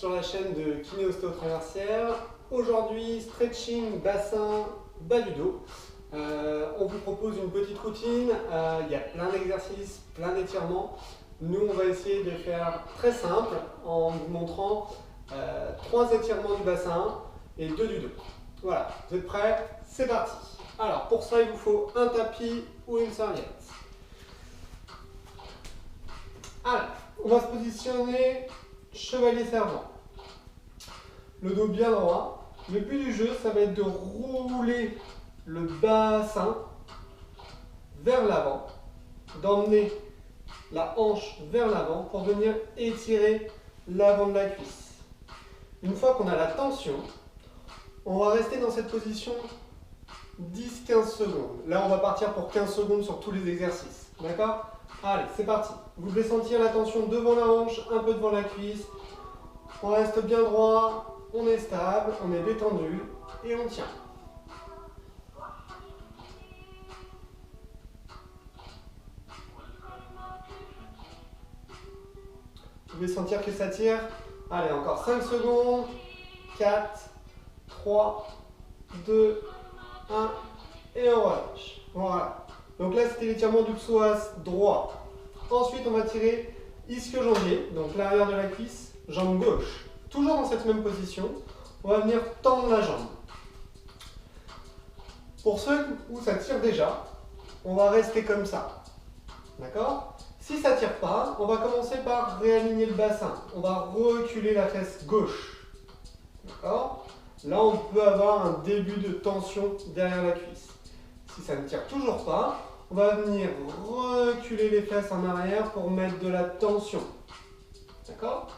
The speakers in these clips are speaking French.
sur la chaîne de kiné ostéo-traversière. Aujourd'hui, stretching, bassin, bas du dos. On vous propose une petite routine. Il y a plein d'exercices, plein d'étirements. Nous, on va essayer de faire très simple en vous montrant 3 étirements du bassin et 2 du dos. Voilà, vous êtes prêts? C'est parti. Alors, pour ça, il vous faut un tapis ou une serviette. Alors, on va se positionner chevalier servant. Le dos bien droit. Le but du jeu, ça va être de rouler le bassin vers l'avant, d'emmener la hanche vers l'avant pour venir étirer l'avant de la cuisse. Une fois qu'on a la tension, on va rester dans cette position 10-15 secondes. Là, on va partir pour 15 secondes sur tous les exercices. D'accord? Allez, c'est parti. Vous devez sentir la tension devant la hanche, un peu devant la cuisse. On reste bien droit, on est stable, on est détendu et on tient. Vous pouvez sentir que ça tire. Allez, encore 5 secondes. 4, 3, 2, 1 et on relâche. Voilà. Donc là, c'était l'étirement du psoas droit. Ensuite, on va tirer ischio-jambier, donc l'arrière de la cuisse, jambe gauche. Toujours dans cette même position, on va venir tendre la jambe. Pour ceux où ça tire déjà, on va rester comme ça. D'accord? Si ça ne tire pas, on va commencer par réaligner le bassin. On va reculer la fesse gauche. D'accord? Là, on peut avoir un début de tension derrière la cuisse. Si ça ne tire toujours pas, on va venir reculer les fesses en arrière pour mettre de la tension. D'accord?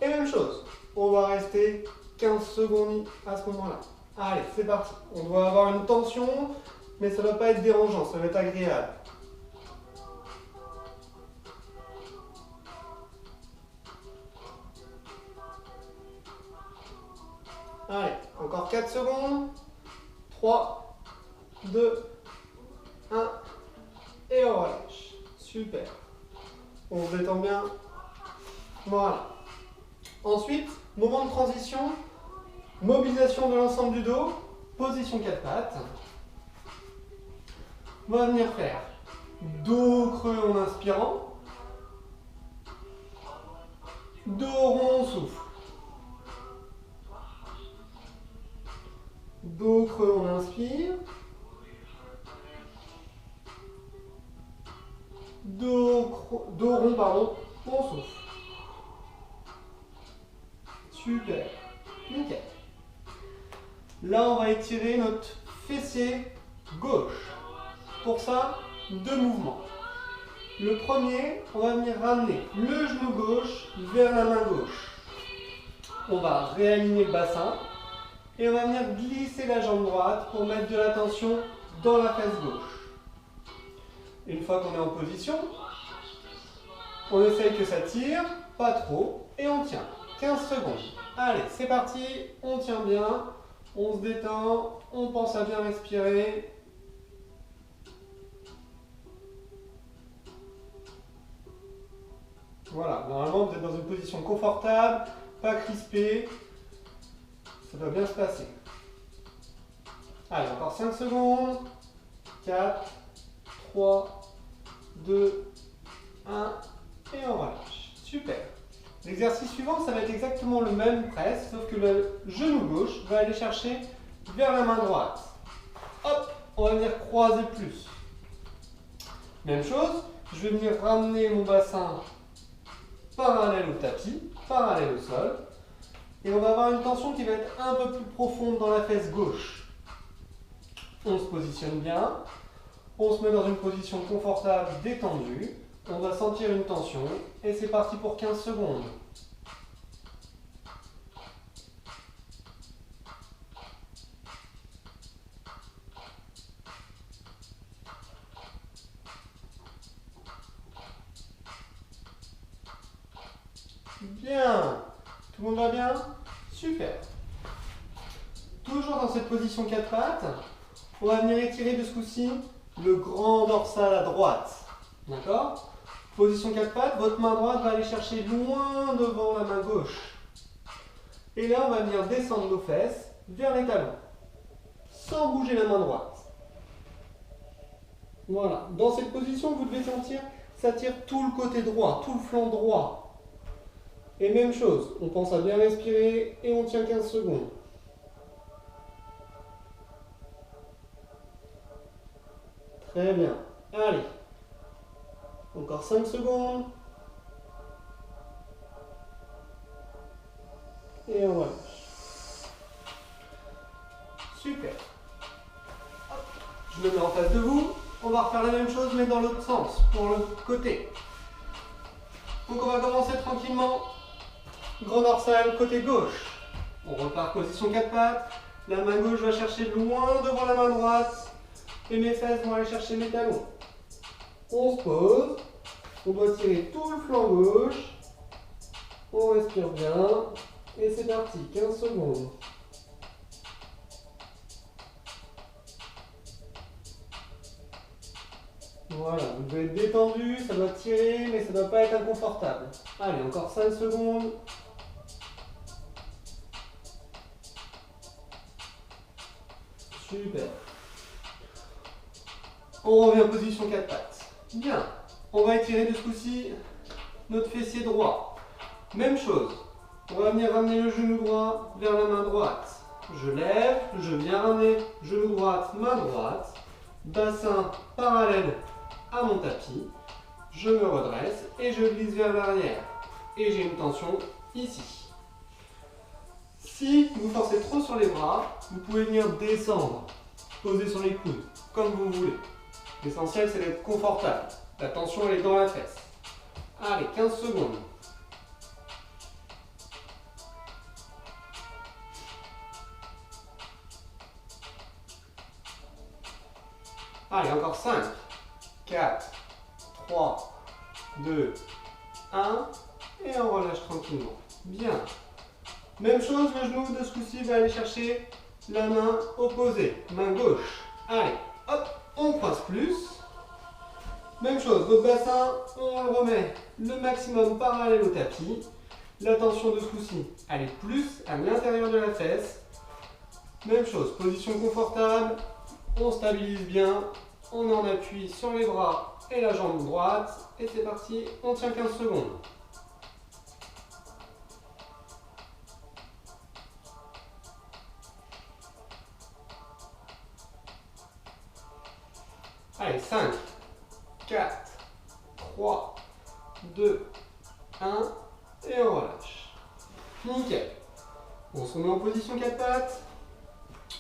Et même chose, on va rester 15 secondes à ce moment-là. Allez, c'est parti. On doit avoir une tension, mais ça ne va pas être dérangeant, ça va être agréable. Allez, encore 4 secondes. 3, 2, 1. Et on relâche. Super. On se détend bien. Voilà. Ensuite, moment de transition. Mobilisation de l'ensemble du dos. Position 4 pattes. On va venir faire dos creux en inspirant. Dos rond, on souffle. Dos creux, on inspire. Dos rond, pardon, on souffle. Super. Nickel. Là, on va étirer notre fessier gauche. Pour ça, 2 mouvements. Le premier, on va venir ramener le genou gauche vers la main gauche. On va réaligner le bassin. Et on va venir glisser la jambe droite pour mettre de la tension dans la fesse gauche. Une fois qu'on est en position, on essaye que ça tire, pas trop, et on tient. 15 secondes. Allez, c'est parti, on tient bien, on se détend, on pense à bien respirer. Voilà, normalement vous êtes dans une position confortable, pas crispée. Ça doit bien se passer. Allez, encore 5 secondes. 4, 3, 2, 1. Et on relâche. Super. L'exercice suivant, ça va être exactement le même press, sauf que le genou gauche va aller chercher vers la main droite. Hop, on va venir croiser plus. Même chose, je vais venir ramener mon bassin parallèle au tapis, parallèle au sol. Et on va avoir une tension qui va être un peu plus profonde dans la fesse gauche. On se positionne bien. On se met dans une position confortable, détendue. On va sentir une tension. Et c'est parti pour 15 secondes. Bien. Tout le monde va bien? Super. Toujours dans cette position 4 pattes, on va venir étirer de ce coup-ci le grand dorsal à droite. D'accord? Position 4 pattes, votre main droite va aller chercher loin devant la main gauche. Et là, on va venir descendre nos fesses vers les talons, sans bouger la main droite. Voilà. Dans cette position, vous devez sentir, ça tire tout le côté droit, tout le flanc droit. Et même chose, on pense à bien respirer et on tient 15 secondes. Très bien. Allez. Encore 5 secondes. Et on relâche. Super. Hop. Je me mets en face de vous. On va refaire la même chose mais dans l'autre sens, pour le côté. Donc on va commencer tranquillement. Grand dorsal, côté gauche. On repart position 4 pattes. La main gauche va chercher loin devant la main droite. Et mes fesses vont aller chercher mes talons. On se pose. On doit tirer tout le flanc gauche. On respire bien. Et c'est parti, 15 secondes. Voilà, vous devez être détendu, ça doit tirer, mais ça ne doit pas être inconfortable. Allez, encore 5 secondes. Super. On revient en position 4 pattes. Bien. On va étirer de ce coup-ci notre fessier droit. Même chose. On va venir ramener le genou droit vers la main droite. Je lève, je viens ramener genou droite, main droite. Bassin parallèle à mon tapis. Je me redresse et je glisse vers l'arrière. Et j'ai une tension ici. Si vous forcez trop sur les bras, vous pouvez venir descendre, poser sur les coudes, comme vous voulez. L'essentiel, c'est d'être confortable. La tension, elle est dans la fesse. Allez, 15 secondes. Allez, encore 5, 4, 3, 2, 1. Et on relâche tranquillement. Bien. Même chose, le genou de ce coup-ci va aller chercher la main opposée, main gauche. Allez, hop, on croise plus. Même chose, votre bassin, on le remet le maximum parallèle au tapis. La tension de ce coup-ci, elle est plus à l'intérieur de la fesse. Même chose, position confortable, on stabilise bien, on en appuie sur les bras et la jambe droite. Et c'est parti, on tient 15 secondes. Allez, 5, 4, 3, 2, 1, et on relâche. Nickel. On se met en position 4 pattes.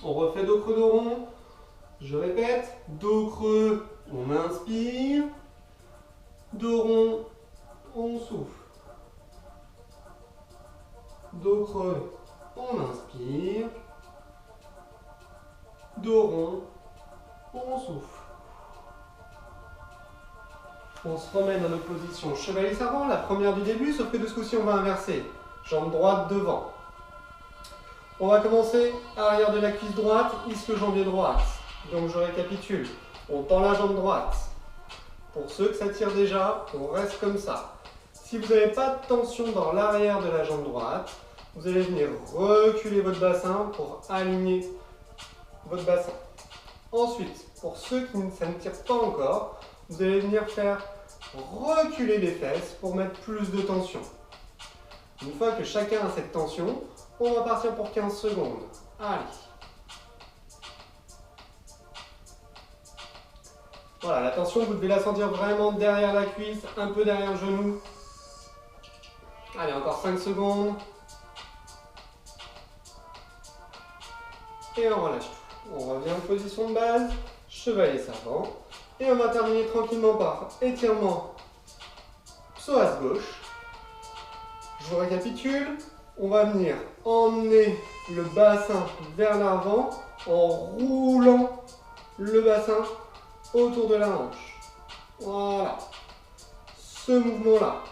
On refait dos creux, dos rond. Je répète, dos creux, on inspire. Dos rond, on souffle. Dos creux, on inspire. Dos rond, on souffle. On se remet dans notre position chevalier servant, la première du début, sauf que de ce coup-ci, on va inverser. Jambe droite devant. On va commencer arrière de la cuisse droite, ischio-jambier droite. Donc je récapitule. On tend la jambe droite. Pour ceux que ça tire déjà, on reste comme ça. Si vous n'avez pas de tension dans l'arrière de la jambe droite, vous allez venir reculer votre bassin pour aligner votre bassin. Ensuite, pour ceux qui ça ne tire pas encore, vous allez venir faire reculer les fesses pour mettre plus de tension. Une fois que chacun a cette tension, on va partir pour 15 secondes. Allez. Voilà, la tension, vous devez la sentir vraiment derrière la cuisse, un peu derrière le genou. Allez, encore 5 secondes. Et on relâche tout. On revient en position de base, chevalier servant. Et on va terminer tranquillement par étirement psoas gauche. Je vous récapitule. On va venir emmener le bassin vers l'avant en roulant le bassin autour de la hanche. Voilà. Ce mouvement-là.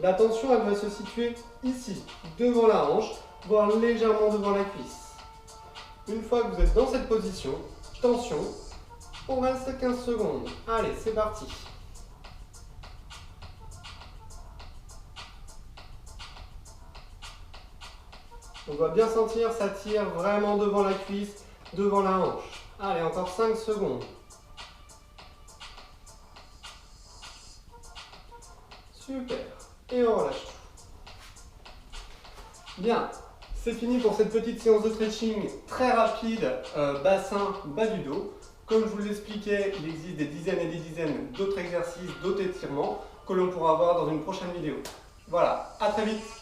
La tension, elle va se situer ici, devant la hanche, voire légèrement devant la cuisse. Une fois que vous êtes dans cette position, tension, on reste 15 secondes. Allez, c'est parti. On doit bien sentir, ça tire vraiment devant la cuisse, devant la hanche. Allez, encore 5 secondes. Super. Et on relâche tout. Bien. C'est fini pour cette petite séance de stretching très rapide, bassin, bas du dos. Comme je vous l'expliquais, il existe des dizaines et des dizaines d'autres exercices, d'autres étirements que l'on pourra voir dans une prochaine vidéo. Voilà, à très vite!